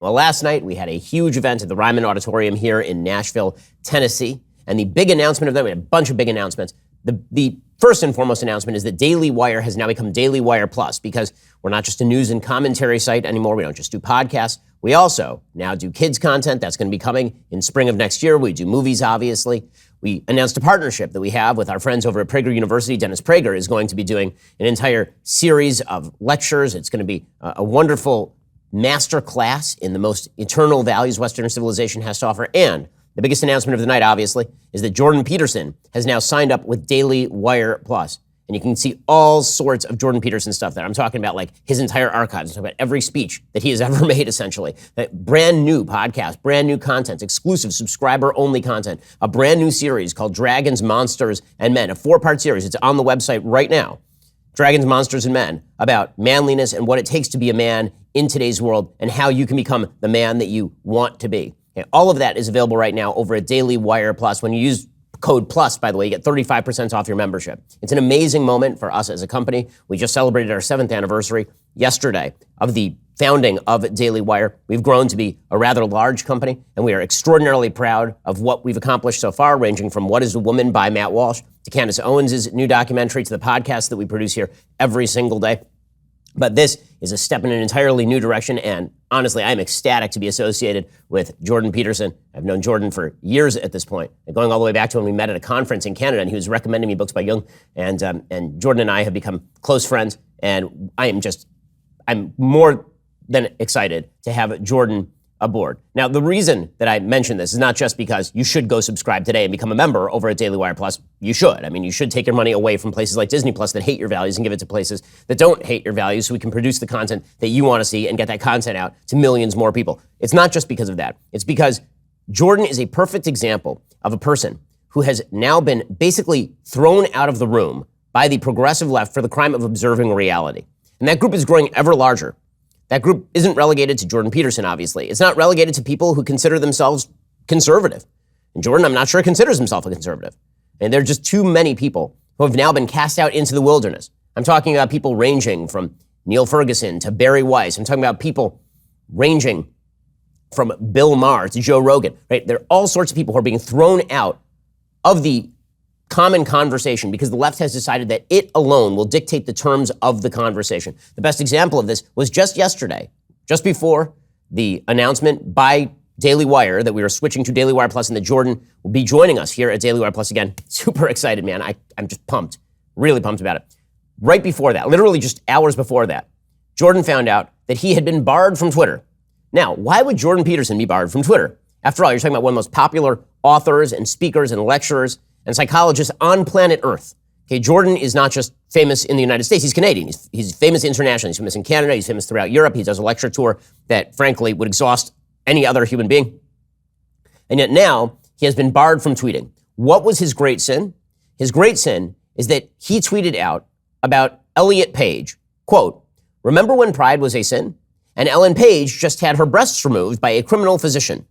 Well, last night we had a huge event at the Ryman Auditorium here in Nashville, Tennessee. And the big announcement of that, we had a bunch of big announcements. The first and foremost announcement is that Daily Wire has now become Daily Wire Plus, because we're not just a news and commentary site anymore. We don't just do podcasts. We also now do kids content. That's going to be coming in spring of next year. We do movies, obviously. We announced a partnership that we have with our friends over at Prager University. Dennis Prager is going to be doing an entire series of lectures. It's going to be a wonderful master class in the most eternal values Western civilization has to offer. And the biggest announcement of the night, obviously, is that Jordan Peterson has now signed up with Daily Wire Plus. And you can see all sorts of Jordan Peterson stuff there. I'm talking about like his entire archives. I'm talking about every speech that he has ever made, essentially. Brand new podcast, brand new content, exclusive subscriber-only content, a brand new series called Dragons, Monsters, and Men, a 4-part series. It's on the website right now. Dragons, Monsters, and Men, about manliness and what it takes to be a man in today's world and how you can become the man that you want to be. Okay, all of that is available right now over at Daily Wire Plus. When you use code PLUS, by the way, you get 35% off your membership. It's an amazing moment for us as a company. We just celebrated our 7th anniversary yesterday of the founding of Daily Wire. We've grown to be a rather large company, and we are extraordinarily proud of what we've accomplished so far, ranging from What is a Woman by Matt Walsh to Candace Owens' new documentary to the podcast that we produce here every single day. But this is a step in an entirely new direction, and honestly, I'm ecstatic to be associated with Jordan Peterson. I've known Jordan for years at this point, going all the way back to when we met at a conference in Canada, and he was recommending me books by Jung, and Jordan and I have become close friends, and I'm more than excited to have Jordan aboard. Now, the reason that I mention this is not just because you should go subscribe today and become a member over at Daily Wire Plus. You should. I mean, you should take your money away from places like Disney Plus that hate your values and give it to places that don't hate your values so we can produce the content that you want to see and get that content out to millions more people. It's not just because of that. It's because Jordan is a perfect example of a person who has now been basically thrown out of the room by the progressive left for the crime of observing reality. And that group is growing ever larger. That group isn't relegated to Jordan Peterson, obviously. It's not relegated to people who consider themselves conservative. And Jordan, I'm not sure, considers himself a conservative. And there are just too many people who have now been cast out into the wilderness. I'm talking about people ranging from Neil Ferguson to Barry Weiss. I'm talking about people ranging from Bill Maher to Joe Rogan, right? There are all sorts of people who are being thrown out of the common conversation because the left has decided that it alone will dictate the terms of the conversation. The best example of this was just yesterday, just before the announcement by Daily Wire that we were switching to Daily Wire Plus and that Jordan will be joining us here at Daily Wire Plus again. Super excited, man. I'm just pumped, really pumped about it. Right before that, literally just hours before that, Jordan found out that he had been barred from Twitter. Now, why would Jordan Peterson be barred from Twitter? After all, you're talking about one of the most popular authors and speakers and lecturers and psychologists on planet Earth. Okay, Jordan is not just famous in the United States, he's Canadian. He's famous internationally. He's famous in Canada, he's famous throughout Europe. He does a lecture tour that, frankly, would exhaust any other human being. And yet now, he has been barred from tweeting. What was his great sin? His great sin is that he tweeted out about Elliot Page, quote, "Remember when pride was a sin? And Ellen Page just had her breasts removed by a criminal physician."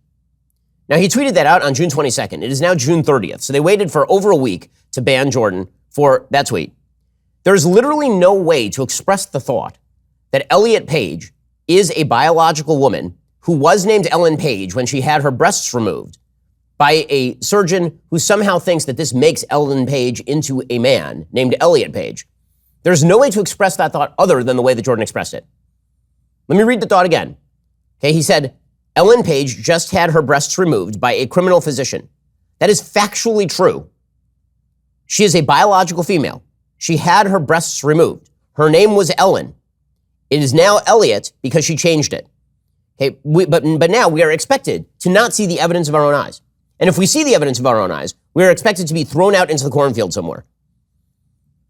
Now, he tweeted that out on June 22nd. It is now June 30th. So they waited for over a week to ban Jordan for that tweet. There's literally no way to express the thought that Elliot Page is a biological woman who was named Ellen Page when she had her breasts removed by a surgeon who somehow thinks that this makes Ellen Page into a man named Elliot Page. There's no way to express that thought other than the way that Jordan expressed it. Let me read the thought again. Okay, he said, Ellen Page just had her breasts removed by a criminal physician. That is factually true. She is a biological female. She had her breasts removed. Her name was Ellen. It is now Elliot because she changed it. Okay, but now we are expected to not see the evidence of our own eyes. And if we see the evidence of our own eyes, we are expected to be thrown out into the cornfield somewhere.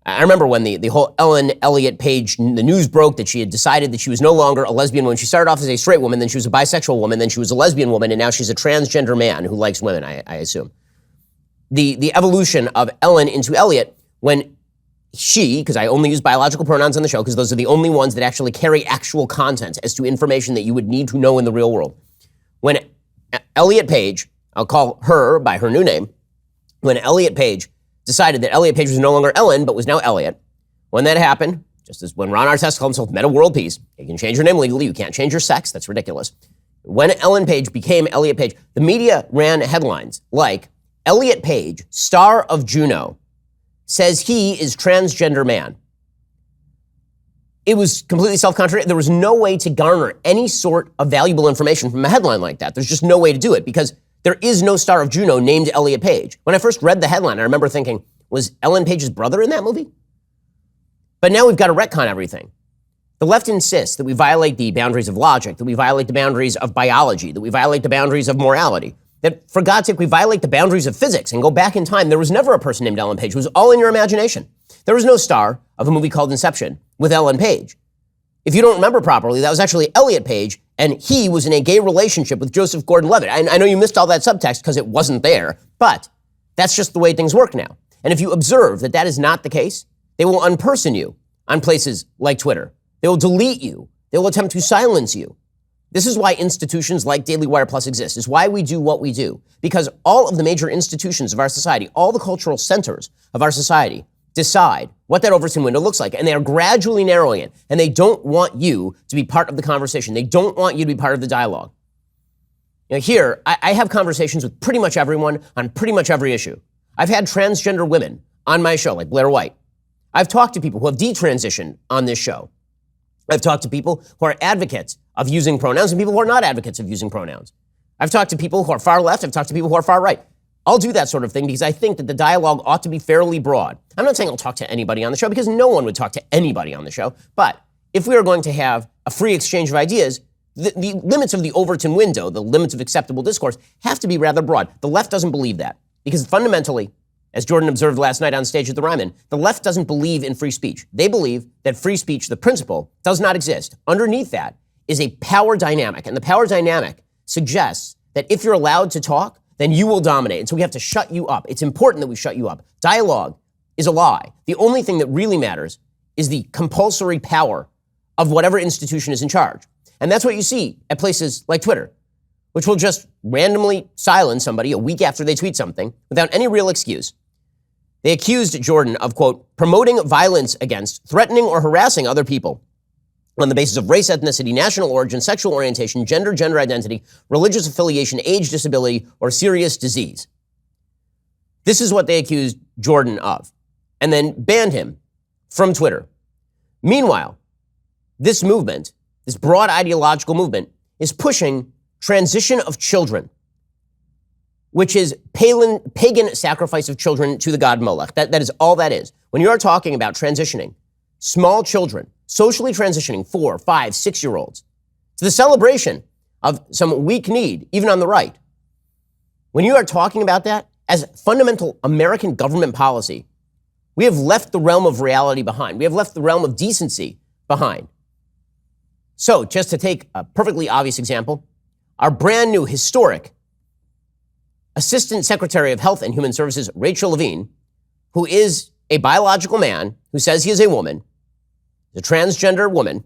I remember when the whole Ellen Elliot Page, the news broke that she had decided that she was no longer a lesbian woman. She started off as a straight woman, then she was a bisexual woman, then she was a lesbian woman, and now she's a transgender man who likes women, I assume. The evolution of Ellen into Elliot when she, because I only use biological pronouns on the show because those are the only ones that actually carry actual content as to information that you would need to know in the real world. When Elliot Page, I'll call her by her new name, when Elliot Page decided that Elliot Page was no longer Ellen, but was now Elliot. When that happened, just as when Ron Artest called himself Meta World Peace, you can change your name legally, you can't change your sex, that's ridiculous. When Ellen Page became Elliot Page, the media ran headlines like, Elliot Page, star of Juno, says he is transgender man. It was completely self-contradictory. There was no way to garner any sort of valuable information from a headline like that. There's just no way to do it because there is no star of Juno named Elliot Page. When I first read the headline, I remember thinking, was Ellen Page's brother in that movie? But now we've got to retcon everything. The left insists that we violate the boundaries of logic, that we violate the boundaries of biology, that we violate the boundaries of morality, that, for God's sake, we violate the boundaries of physics and go back in time. There was never a person named Ellen Page. It was all in your imagination. There was no star of a movie called Inception with Ellen Page. If you don't remember properly, that was actually Elliot Page, and he was in a gay relationship with Joseph Gordon-Levitt. I know you missed all that subtext because it wasn't there, but that's just the way things work now. And if you observe that that is not the case, they will unperson you on places like Twitter. They will delete you. They will attempt to silence you. This is why institutions like Daily Wire Plus exist. It's why we do what we do. Because all of the major institutions of our society, all the cultural centers of our society, decide what that Overton window looks like. And they are gradually narrowing it. And they don't want you to be part of the conversation. They don't want you to be part of the dialogue. Now here, I have conversations with pretty much everyone on pretty much every issue. I've had transgender women on my show, like Blair White. I've talked to people who have detransitioned on this show. I've talked to people who are advocates of using pronouns and people who are not advocates of using pronouns. I've talked to people who are far left. I've talked to people who are far right. I'll do that sort of thing because I think that the dialogue ought to be fairly broad. I'm not saying I'll talk to anybody on the show because no one would talk to anybody on the show. But if we are going to have a free exchange of ideas, the limits of the Overton window, the limits of acceptable discourse, have to be rather broad. The left doesn't believe that because fundamentally, as Jordan observed last night on stage at the Ryman, the left doesn't believe in free speech. They believe that free speech, the principle, does not exist. Underneath that is a power dynamic, and the power dynamic suggests that if you're allowed to talk, then you will dominate, and so we have to shut you up. It's important that we shut you up. Dialogue is a lie. The only thing that really matters is the compulsory power of whatever institution is in charge. And that's what you see at places like Twitter, which will just randomly silence somebody a week after they tweet something without any real excuse. They accused Jordan of, quote, promoting violence against, threatening, or harassing other people on the basis of race, ethnicity, national origin, sexual orientation, gender identity, religious affiliation, age, disability, or serious disease. This is what they accused Jordan of, and then banned him from Twitter. Meanwhile, this movement, this broad ideological movement, is pushing transition of children, which is pagan sacrifice of children to the god Molech. That is all that is. When you are talking about transitioning small children, socially transitioning 4, 5, 6-year-olds, to the celebration of some weak need, even on the right. When you are talking about that as fundamental American government policy, we have left the realm of reality behind. We have left the realm of decency behind. So, just to take a perfectly obvious example, our brand new historic Assistant Secretary of Health and Human Services, Rachel Levine, who is a biological man who says he is a woman, a transgender woman.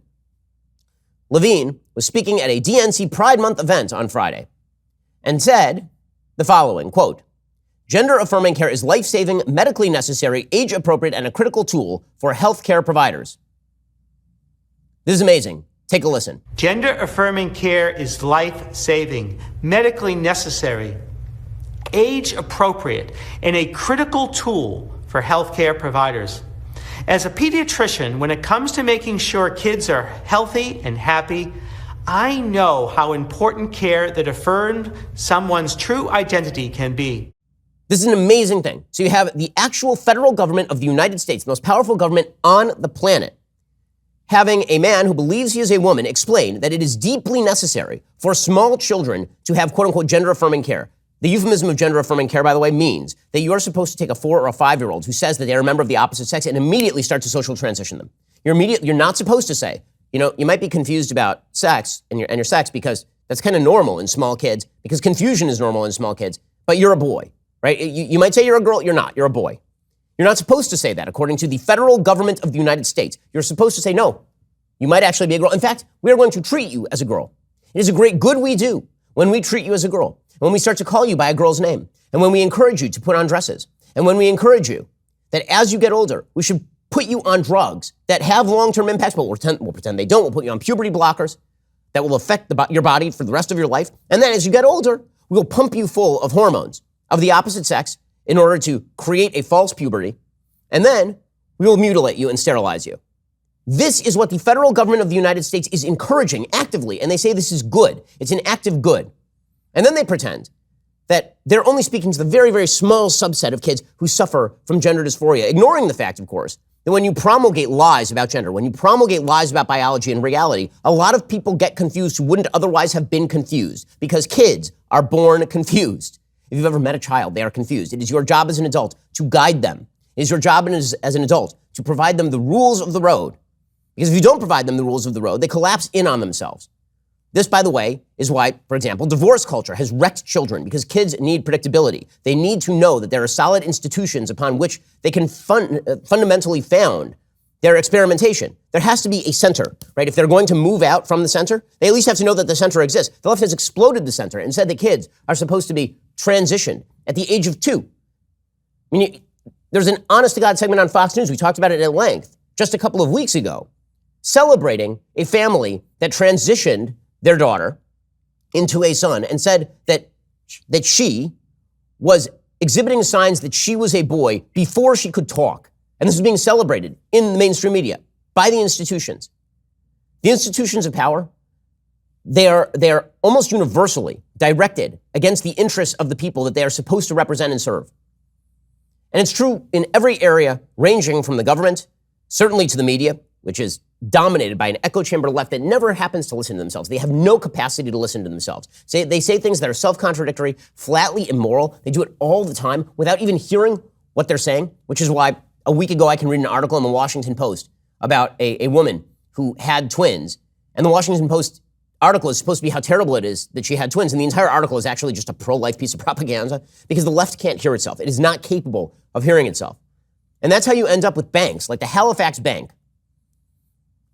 Levine was speaking at a DNC Pride Month event on Friday and said the following, quote, gender-affirming care is life-saving, medically necessary, age-appropriate, and a critical tool for healthcare providers. This is amazing. Take a listen. Gender-affirming care is life-saving, medically necessary, age-appropriate, and a critical tool for healthcare providers. As a pediatrician, when it comes to making sure kids are healthy and happy, I know how important care that affirms someone's true identity can be. This is an amazing thing. So you have the actual federal government of the United States, the most powerful government on the planet, having a man who believes he is a woman explain that it is deeply necessary for small children to have quote-unquote gender-affirming care. The euphemism of gender-affirming care, by the way, means that you are supposed to take a 4 or a 5-year-old who says that they are a member of the opposite sex and immediately start to social transition them. You're not supposed to say, you might be confused about sex and your sex because that's kind of normal in small kids, because confusion is normal in small kids, but you're a boy, right? You might say you're a girl, you're not, you're a boy. You're not supposed to say that according to the federal government of the United States. You're supposed to say, no, you might actually be a girl. In fact, we are going to treat you as a girl. It is a great good we do when we treat you as a girl, when we start to call you by a girl's name, and when we encourage you to put on dresses, and when we encourage you that as you get older, we should put you on drugs that have long-term impacts, but we'll pretend they don't. We'll put you on puberty blockers. that will affect your body for the rest of your life. And then as you get older, we will pump you full of hormones of the opposite sex in order to create a false puberty. And then we will mutilate you and sterilize you. This is what the federal government of the United States is encouraging actively. And they say this is good. It's an active good. And then they pretend that they're only speaking to the very, very small subset of kids who suffer from gender dysphoria, ignoring the fact, of course, that when you promulgate lies about gender, when you promulgate lies about biology and reality, a lot of people get confused who wouldn't otherwise have been confused because kids are born confused. If you've ever met a child, they are confused. It is your job as an adult to guide them. It is your job as an adult to provide them the rules of the road. Because if you don't provide them the rules of the road, they collapse in on themselves. This, by the way, is why, for example, divorce culture has wrecked children because kids need predictability. They need to know that there are solid institutions upon which they can fundamentally found their experimentation. There has to be a center, right? If they're going to move out from the center, they at least have to know that the center exists. The left has exploded the center and said that kids are supposed to be transitioned at the age of 2. I mean, there's an honest-to-God segment on Fox News. We talked about it at length just a couple of weeks ago, celebrating a family that transitioned their daughter into a son and said that she was exhibiting signs that she was a boy before she could talk. And this was being celebrated in the mainstream media by the institutions. The institutions of power, they are almost universally directed against the interests of the people that they are supposed to represent and serve. And it's true in every area, ranging from the government, certainly to the media, which is dominated by an echo chamber left that never happens to listen to themselves. They have no capacity to listen to themselves. They say things that are self-contradictory, flatly immoral. They do it all the time without even hearing what they're saying, which is why a week ago I can read an article in the Washington Post about a woman who had twins. And the Washington Post article is supposed to be how terrible it is that she had twins. And the entire article is actually just a pro-life piece of propaganda because the left can't hear itself. It is not capable of hearing itself. And that's how you end up with banks like the Halifax Bank.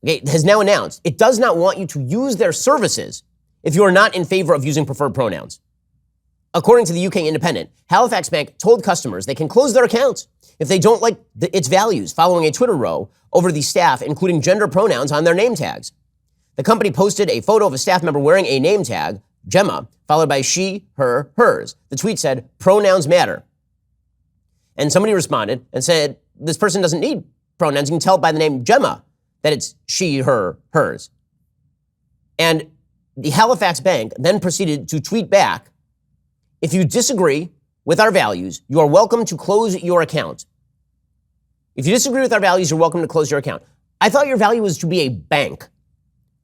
Okay, has now announced it does not want you to use their services if you are not in favor of using preferred pronouns. According to the UK Independent, Halifax Bank told customers they can close their accounts if they don't like its values, following a Twitter row over the staff including gender pronouns on their name tags. The company posted a photo of a staff member wearing a name tag, Gemma, followed by she, her, hers. The tweet said, "Pronouns matter." And somebody responded and said, this person doesn't need pronouns. You can tell by the name Gemma that it's she, her, hers. And the Halifax Bank then proceeded to tweet back, "If you disagree with our values, you are welcome to close your account." If you disagree with our values, you're welcome to close your account. I thought your value was to be a bank.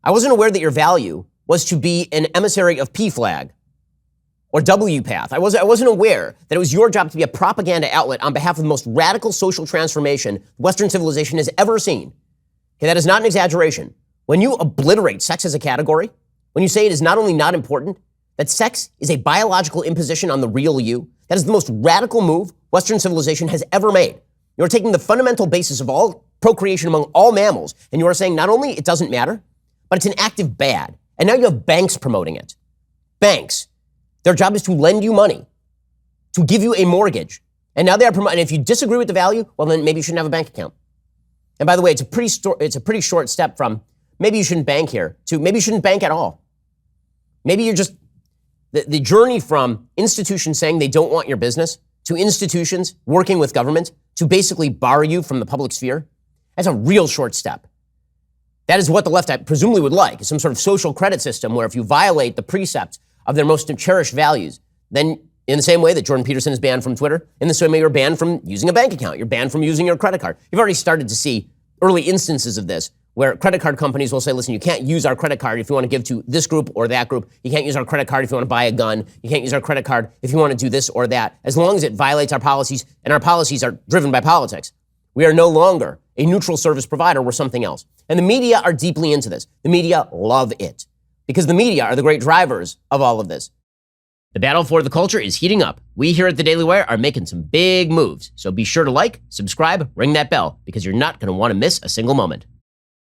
I wasn't aware that your value was to be an emissary of PFLAG or WPATH. I wasn't aware that it was your job to be a propaganda outlet on behalf of the most radical social transformation Western civilization has ever seen. Okay, that is not an exaggeration. When you obliterate sex as a category, when you say it is not only not important, that sex is a biological imposition on the real you, that is the most radical move Western civilization has ever made. You're taking the fundamental basis of all procreation among all mammals, and you are saying not only it doesn't matter, but it's an active bad. And now you have banks promoting it. Banks. Their job is to lend you money, to give you a mortgage. And now they are promoting, and if you disagree with the value, well, then maybe you shouldn't have a bank account. And by the way, it's a pretty short step from maybe you shouldn't bank here to maybe you shouldn't bank at all. Maybe you're just, the journey from institutions saying they don't want your business to institutions working with government to basically bar you from the public sphere, that's a real short step. That is what the left presumably would like, some sort of social credit system where if you violate the precepts of their most cherished values, then in the same way that Jordan Peterson is banned from Twitter, in the same way you're banned from using a bank account, you're banned from using your credit card. You've already started to see early instances of this where credit card companies will say, listen, you can't use our credit card if you want to give to this group or that group. You can't use our credit card if you want to buy a gun. You can't use our credit card if you want to do this or that, as long as it violates our policies, and our policies are driven by politics. We are no longer a neutral service provider, we're something else. And the media are deeply into this. The media love it because the media are the great drivers of all of this. The battle for the culture is heating up. We here at the Daily Wire are making some big moves. So be sure to like, subscribe, ring that bell, because you're not going to want to miss a single moment.